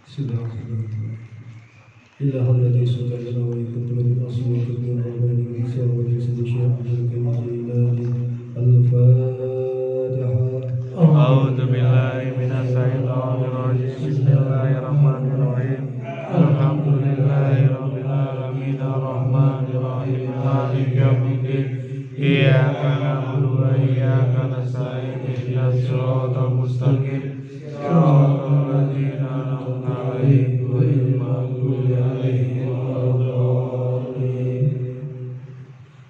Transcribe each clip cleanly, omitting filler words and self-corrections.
sudah. إله الذي استجاب ويكتب الأصل ويكتب الرباني ويكسر ويكسر الشيخ بالكلمة الإلهي الفاتحة. أعوذ بالله من الشيطان الرجيم بسم الله الرحمن الرحيم الحمد لله رب العالمين الرحمن الرحيم مالك يوم الدين إياك نعبد وإياك نستعين اهدنا الصراط المستقيم صراط الذين أنعمت عليهم غير المغضوب عليهم ولا الضالين.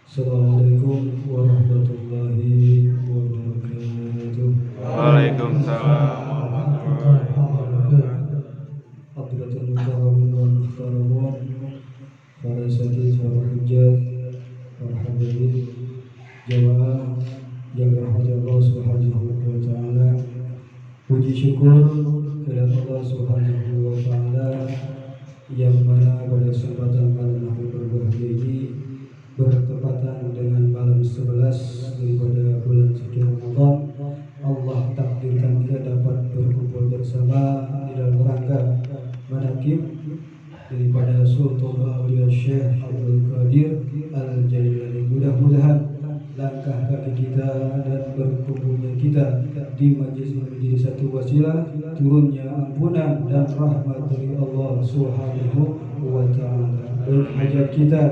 Assalamualaikum warahmatullahi wabarakatuh. Waalaikumsalam warahmatullahi wabarakatuh. Hadiratul mukaramin wal muhtaramun, para sakit, para hujjah, para hadirin jamaah yang dirahmati Allah Subhanahu wa taala. Puji syukur kepada Allah Subhanahu wa taala yang mana pada kesempatan malam hari berbahagia ini bertepatan dengan malam 11 daripada bulan suci Ramadan, Allah takdirkan kita dapat berkumpul bersama di dalam rangka manaqib daripada Sultan Aulia Syekh Abdul Qadir Al-Jailani. Mudah-mudahan langkah kaki kita dan berkumpulnya kita di majlis ini menjadi satu wasilah turunnya ampunan dan rahmat dari Allah Subhanahu wa taala. Baik hajat kita,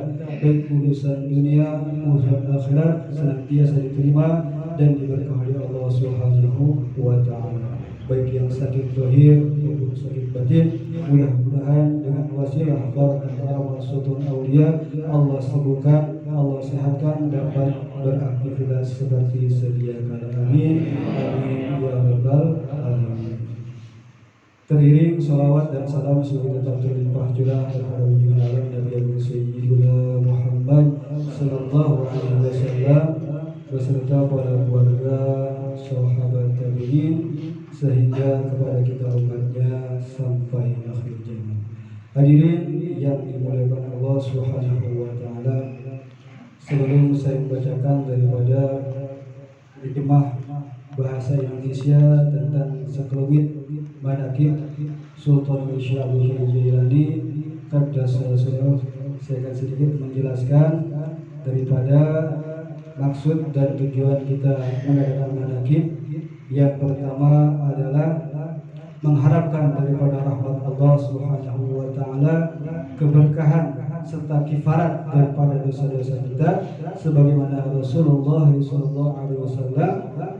baik urusan dunia, urusan akhirat senantiasa diterima dan diberkahi Allah Subhanahu wa taala. Baik yang sakit zahir maupun sakit batin, mudah-mudahan dengan wasilah barakah Sultan Aulia Allah sembuhkan, Allah sehatkan, dapat beraktivitas seperti sedia kala. Amin amin ya rabbal alamin. Teriring salawat dan salam semoga tetap terlimpah curah terhadap junjungan alam Nabi Agung Sayyidina Muhammad sallallahu alaihi wasallam beserta para keluarga, sahabat tabi'in sehingga kepada kita umatnya sampai akhir zaman. Hadirin yang dimuliakan Allah Subhanahu wa taala, sebelum saya membacakan daripada hikmah bahasa Indonesia tentang sekelumit manaqib Sultan Syekh Abdul Qadir Jailani, saya akan sedikit menjelaskan daripada maksud dan tujuan kita mengadakan manaqib. Yang pertama adalah mengharapkan daripada rahmat Allah Subhanahu wa taala, keberkahan serta kifarat daripada dosa-dosa kita, sebagaimana Rasulullah SAW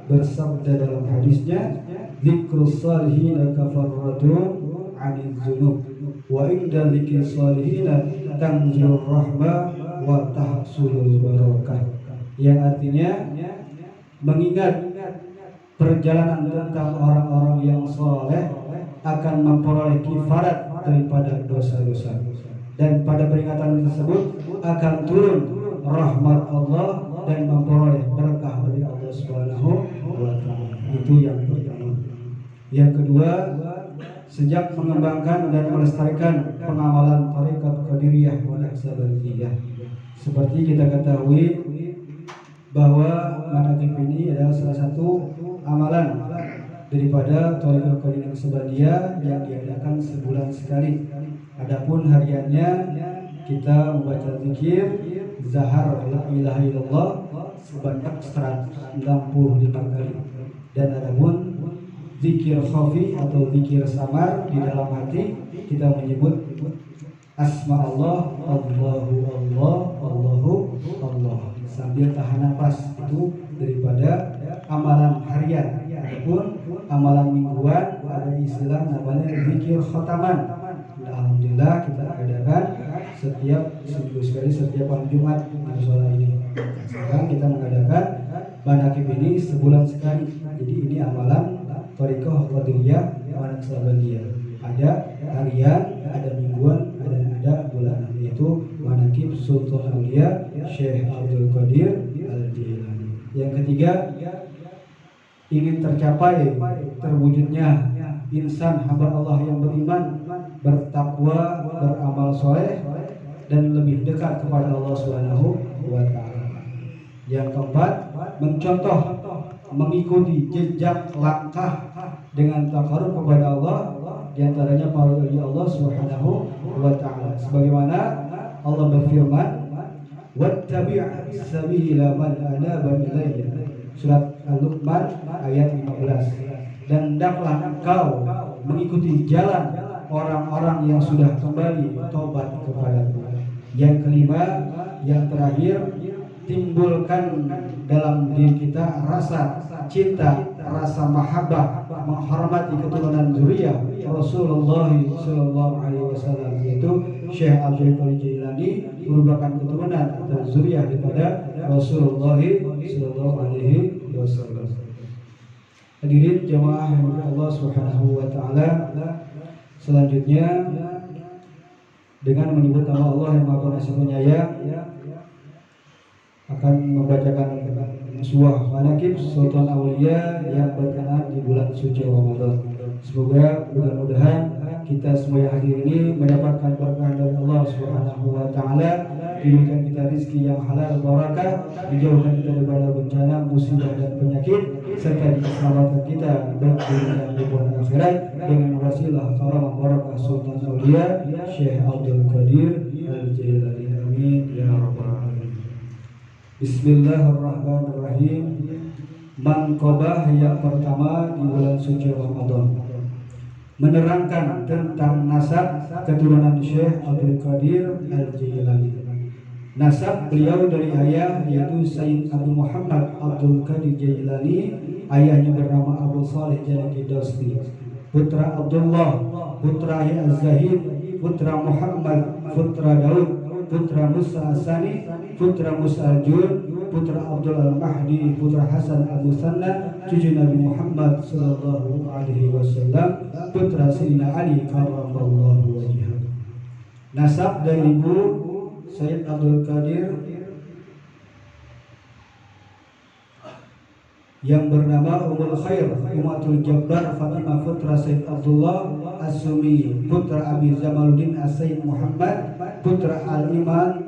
bersabda dalam hadisnya, "Dzikrus shalihin kafaratun 'anil dzunub wa inda dzikris shalihin tanzilur rahmah wa tahsulul barakah." Yang artinya mengingat perjalanan tentang orang-orang yang soleh akan memperoleh kifarat daripada dosa-dosa, dan pada peringatan tersebut akan turun rahmat Allah dan memperoleh berkah dari Allah Subhanahu wa taala. Itu yang pertama. Yang kedua, sejak mengembangkan dan melestarikan pengamalan tarekat Qadiriyah wa Naqsabandiyah, seperti kita ketahui bahwa manaqib ini adalah salah satu amalan daripada tarekat Qadiriyah Naqsabandiyah yang diadakan sebulan sekali. Adapun hariannya kita membaca zikir zahar la ilaha illallah sebanyak 165 kali, dan adapun zikir khafi atau zikir samar di dalam hati kita menyebut asma Allah, Allahu Allah, Allahu Allah sambil tahan nafas. Itu daripada amalan harian. Adapun amalan mingguan ada istilah namanya zikir khotaman. Alhamdulillah kita adakan setiap seminggu sekali, setiap hari Jumat di musola ini. Sekarang kita mengadakan manaqib ini sebulan sekali. Jadi ini amalan tarekat Qadiriyah wa Naqsabandiyah. Ada harian, ada mingguan, ada bulanan, yaitu manaqib Sultan Aulia Syekh Abdul Qadir Al-Jailani. Yang ketiga, ingin tercapai terwujudnya insan hamba Allah yang beriman, bertakwa, beramal soleh, dan lebih dekat kepada Allah Subhanahu wa taala. Yang keempat, mencontoh, mengikuti jejak langkah dengan takarub kepada Allah di antaranya para wali Allah Subhanahu wa taala. Sebagaimana Allah berfirman, "Wattabi' sabila man anaba ilayya." Surat Al-Luqman ayat 15. Dan hendaklah engkau mengikuti jalan orang-orang yang sudah kembali tobat kepadaku. Yang kelima, yang terakhir, timbulkan dalam diri kita rasa cinta, rasa mahabbah, menghormati keturunan zuriyah Rasulullah sallallahu alaihi wasallam, yaitu Syekh Abdul Qadir Jailani merupakan keturunan atau zuriyah daripada Rasulullah sallallahu alaihi wasallam. Hadirin jamaah yang dimuliakan Allah Subhanahu wa taala, selanjutnya dengan menyebut nama Allah yang Maha Pengasih Penyayang akan membacakan sebuah manaqib Sultan Aulia yang berkenaan di bulan suci Ramadan. Semoga mudah-mudahan kita semua yang hadir ini mendapatkan berkah dari Allah Subhanahu wa taala, diberikan kita rezeki yang halal barakah, dijauhkan kita daripada bencana, musibah dan penyakit, serta diselamatkan kita baik dunia maupun akhirat dengan wasilah karamah barakah Sultan Aulia Syekh Abdul Qadir Al-Jailani. Amin ya rabbal alamin. Bismillahirrahmanirrahim. Manqabah yang pertama di bulan suci Ramadan, menerangkan tentang nasab keturunan Syekh Abdul Qadir Al-Jailani. Nasab beliau dari ayah yaitu Sayyid Abu Muhammad Abdul Qadir Jailani. Ayahnya bernama Abu Salih Jalaki Dosti, putra Abdullah, putra Az-Zahid, putra Muhammad, putra Daud, putra Musa Asani, putra Musa Al-Jun, putra Abdul Al-Mahdi, putra Hasan Abu Sanna, cucu Nabi Muhammad sallallahu alaihi wasallam, putra Sayyidina Ali karramallahu wajhah. Nasab dari ibu Sayyid Abdul Qadir yang bernama Ummul Khair Umatul Jabbar Fatimah, putra Sayyid Abdullah As-Sumi, putra Abi Zamaluddin As-Sayyid Muhammad, putra Al-Imam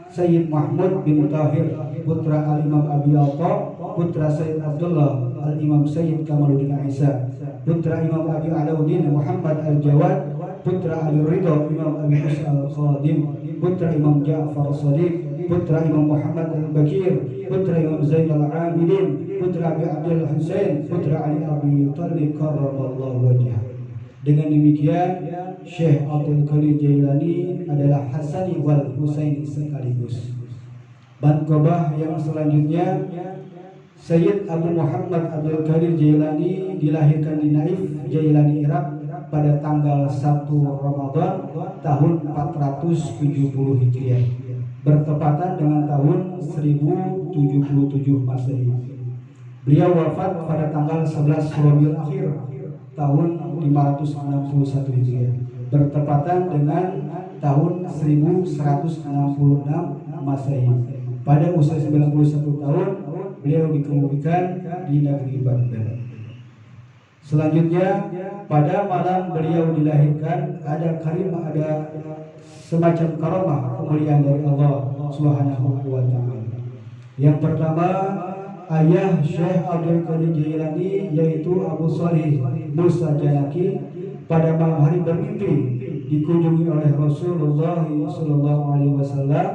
Sayyid Mahmud bin Tahir, putra Al-Imam Abi Alta, putra Sayyid Abdullah Al-Imam Sayyid Kamaluddin Isa, putra Imam Abi Alauddin Muhammad Al-Jawad, putra Ali Ridho Imam Abi Musa Al-Khadim, putra Imam Ja'far As-Sadiq, putra Imam Muhammad Al-Bakir, putra Imam Zain Al-Abidin, putra Abi Abdul Husain, putra Ali Abi Talib karramallahu wajhah. Dengan demikian Syekh Abdul Qadir Jailani adalah Hasani wal Husaini sekaligus. Manqabah yang selanjutnya, Sayyid Abu Muhammad Abdul Qadir Jailani dilahirkan di Naif, Jailani, Irak pada tanggal 1 Ramadan tahun 470 Hijriah, bertepatan dengan tahun 1077 Masehi. Beliau wafat pada tanggal 11 Rabiul Akhir tahun 561 Hijriah, bertepatan dengan tahun 1166 Masehi. Pada usia 91 tahun beliau dikebumikan di negeri Baghdad. Selanjutnya, pada malam beliau dilahirkan ada semacam karamah kemuliaan dari Allah Subhanahu wa taala. Yang pertama, ayah Syekh Abdul Qadir Jailani yaitu Abu Salih Musa Jalaki pada malam hari bermimpi dikunjungi oleh Rasulullah sallallahu alaihi wasallam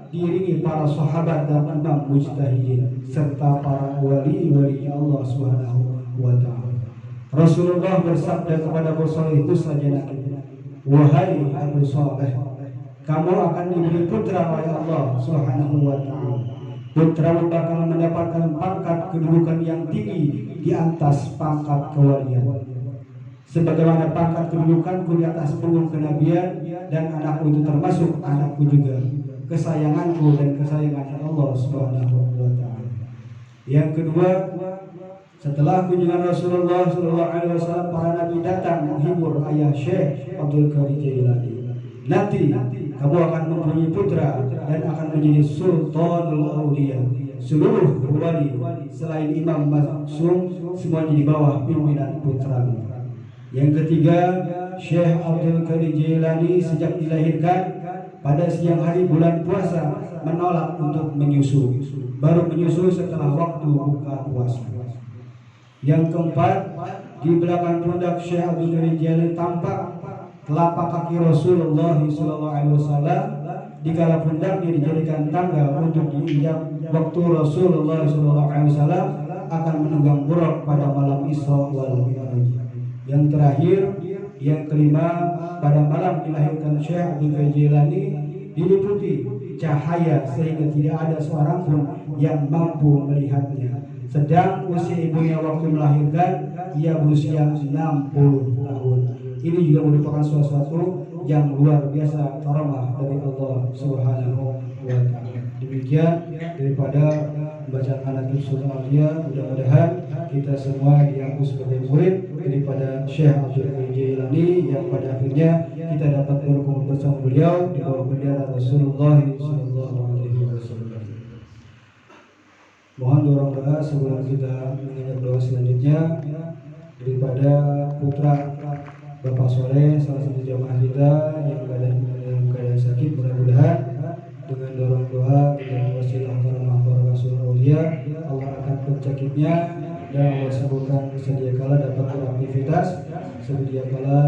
diiringi para sahabat dan imam mujtahidin serta para wali-wali Allah Subhanahu wa taala. Rasulullah bersabda kepada Abu Salih Musa Jalaki, "Wahai Abu Salih, kamu akan diberi putra oleh Allah Subhanahu wa taala. Putramu bakal mendapatkan pangkat kedudukan yang tinggi di atas pangkat kewalian. Sebagaimana pangkat kedudukanku di atas punggung kenabian, dan anakku itu termasuk anakku juga, kesayanganku dan kesayangan Allah Subhanahu wa taala." Yang kedua, setelah kunjungan Rasulullah SAW, para nabi datang menghibur ayah Syekh Abdul Qadir Jailani. Nanti kamu akan mempunyai putra dan akan menjadi Sultanul Aulia. Seluruh wali selain Imam Maksum semua di bawah pimpinan putramu. Yang ketiga, Syekh Abdul Qadir Jailani sejak dilahirkan pada siang hari bulan puasa menolak untuk menyusu, baru menyusu setelah waktu buka puasa. Yang keempat, di belakang pundak Syekh Abdul Qadir Jailani tampak telapak kaki Rasulullah SAW. Di kala pundaknya dijadikan tangga untuk diinjak waktu Rasulullah SAW akan menunggang buruk pada malam Isra wal Mi'raj. Yang terakhir, yang kelima, pada malam dilahirkan Syekh Abdul Qadir Jailani diliputi cahaya sehingga tidak ada seorang pun yang mampu melihatnya. Sedang usia ibunya waktu melahirkan ia berusia 60 tahun. Ini juga merupakan sesuatu yang luar biasa karamah dari Allah Subhanahu wa taala. Demikian daripada bacaan anak Sultan Aulia, mudah-mudahan kita semua diangkat sebagai murid daripada Syekh Abdul Qadir Jailani yang pada akhirnya kita dapat berkumpul bersama beliau di bawah bendera Rasulullah sallallahu alaihi wasallam. Mohon dorong doa sebelum kita menginjak doa selanjutnya daripada putra Bapak Soleh, salah satu jamaah kita yang dalam keadaan sakit. Mudah-mudahan dengan dorong doa dan wasilah karamah para rasul aulia, Allah akan pencakitnya dan Allah sembuhkan sedia kala dapat beraktivitas, sedia kala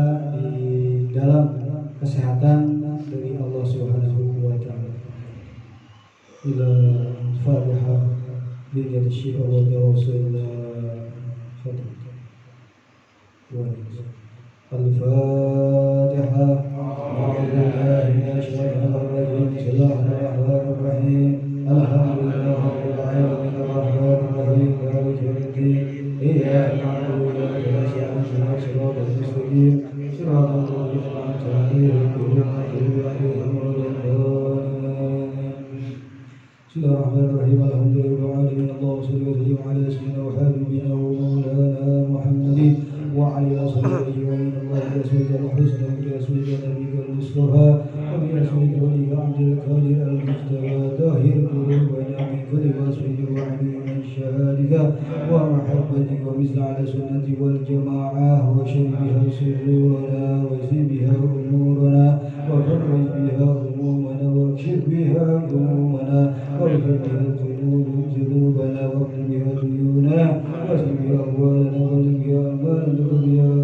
di dalam kesehatan dari Allah Subhanahu wa taala. Ila Fatihah bi yadi Syekh wa Rasulullah. الفاتحة. أعوذ بالله من الشيطان الرجيم. بسم الله الرحمن الرحيم. الحمد لله رب العالمين الرحمن الرحيم مالك يوم الدين. إياك نعبد وإياك نستعين اهدنا الصراط المستقيم صراط الذين أنعمت عليهم غير المغضوب عليهم ولا الضالين. بسم الله الرحمن الرحيم. الحمد لله رب العالمين. اللهم صل وسلم على سيدنا وحبيبنا ومولانا محمد وعلى آله أجمعين. اللهم بأسمائك الحسنى وبأسمائك نبيك المصطفى وبأسمائك وليك عبد القادر المجتبى طاهر قلوبنا من كل وصف وعلي من شهادك ومحبتك ومثل على سنة والجماعة وشر بها صدورنا وزد بها أمورنا وفرج بها همومنا واكشف بها همومنا واغفر بها ذنوبنا واغفر بها ديوننا واسلم بها أموالنا واغفر بها أموالنا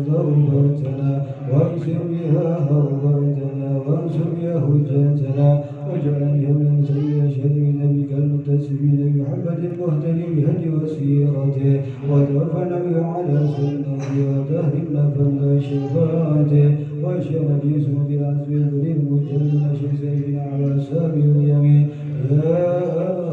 توبتنا واكسر بها هوبتنا وانصر بها حجتنا واجعل بها من سيد شر نبيك المنتسبين بمحمد المهتدي بهدي وسيرته وتوفنا بها على سنته وتهرمنا فضل شفاعته واشهد باسمه العزم للمجلد نشر سيدنا على سبيل اليمين. يا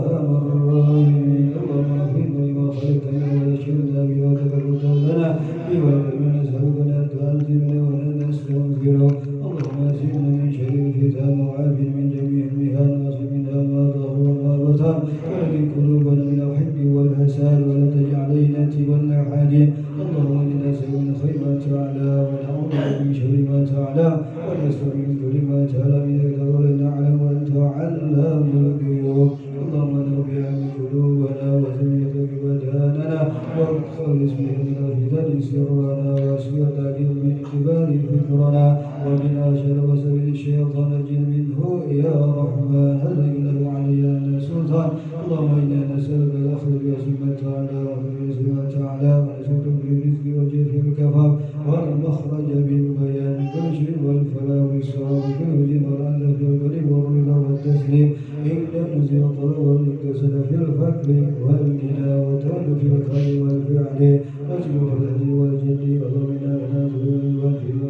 ارحم الراحمين اللهم اغفر لما خلقتنا واشهدنا بما تقبلت لنا بما نسألنا تعلمنا ولا نستغفرك. اللهم اسلمنا من شر الفتن وعافنا من جميع المهان واصرف منا ما ظهر وما بطن ولكن قلوبنا من الحب والحساد ولا تجعل ليلتي والنحادين. اللهم اننا نسأل من خير ما تعالى ونعوذ من شر ما تعالى ونستغفر من كل ما تعالى منك ولا نعلم وانت علام الغيوب. اللهم نوّع من قلوبنا وثبت بداننا واخلص بها من الفتن سرنا واسوء من كبار فكرنا ومن شر وسوء الشيطان اجل منه يا رحمن هل له علينا سلطان. اللهم انا نسالك الاخذ باسمه تعالى وباسمه تعالى ونسالك بالرزق وجه الكفاف والمخرج بالبيان والشر والفلاح والصواب كالوجه والعدل في القلب والرضا والتسليم ان نزل الطلب والاقتصاد في الفقر والغنى وتولد في الخير والفعل واجب في الهدي والجد. اللهم انا نسالك فيما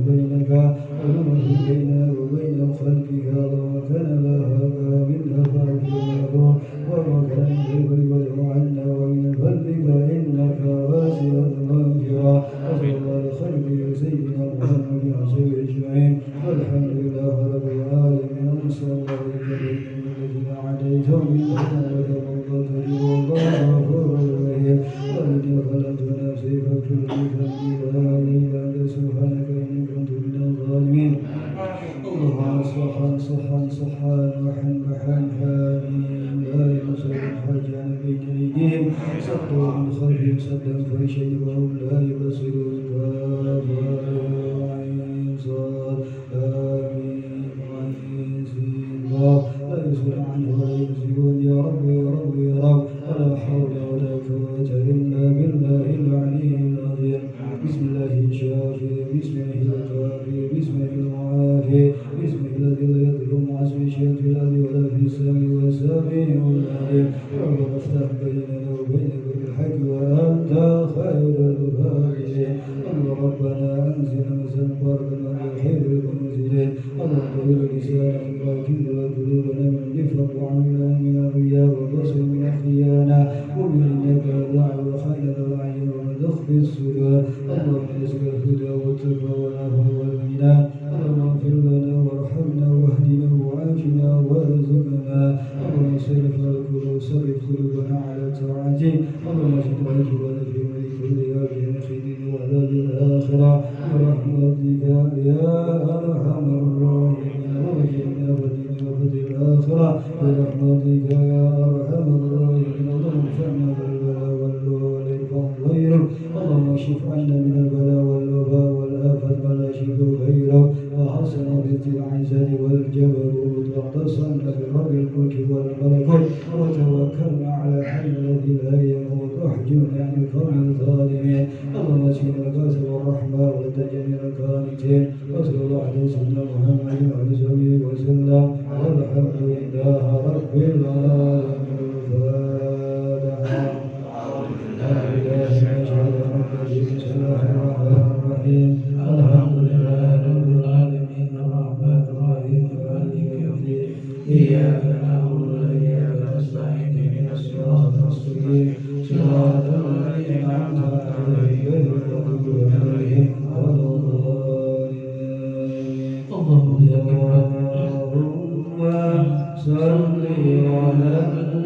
بينك وما بيننا وبين خلقك. اللهم كان لها منها فاعف وما كان من غير عنا ومن فضلك انك واسع المغفره. وصلى الله على خير سيدنا محمد وصحبه اجمعين والحمد لله رب العالمين. صلى الله عليه الذين عاديتهم منهم وتفضلت والله غفور رحيم. والذي خلقت نفسي فاغفر لي ذنبي لا اله الا سبحانك اني كنت من الظالمين. اللهم صحا وحنبحا حامين لا ينصر الحج عن بين ايديهم صدوا من خلفهم صدا فرشا وهم لا يبصرون. لا يسأل عنه ولا يكذبون. يا رب يا رب يا رب ولا حول ولا قوة إلا بالله العلي العظيم. السميع العليم ربنا افتح بيننا وبينك بالحق وأنت خير الفاتحين ربنا أنزل نزلا باركنا بخير المنزلين اللهم طهر لساننا وكل قلوبنا من النفاق وعملنا من الرياء وبصر من الخيانة ومنك دعوة وخير الأعين ومن أخفي الصدور اللهم نسأل الهدى والتقوى والعفو والغنى اللهم اغفر لنا وارحمنا واهدنا وعافنا وارزقنا اللهم صرف قلوبنا على طاعتك اللهم اجعل اجرنا في ملك الدنيا في خير وعذاب الآخرة برحمتك يا أرحم الراحمين واجعلنا ودين وفد الآخرة برحمتك يا أرحم الراحمين اللهم انفعنا بالبلاء والوباء والإرفاق غيرك اللهم اكشف عنا من البلاء والوباء والآفات ما لا شفاء غيره وحسن بالعزة والجبروت واعتصمنا برب الملك والملكوت وتوكلنا على حي الذي لا يموت واحجرنا عن القوم الظالمين اللهم اسقنا الغاث والرحمة والتجميع القانتين وصلى الله على سيدنا محمد وعلى اله وسلم والحمد لله رب العالمين الفاتحة لا إله إلا الله الرحمن الرحيم الحمد لله رب العالمين الرحمن الرحيم مالك يوم الدين إياك نعبد وإياك نستعين اهدنا الصراط المستقيم صراط الذين أنعمت عليهم غير المغضوب عليهم ولا الضالين اللهم صل على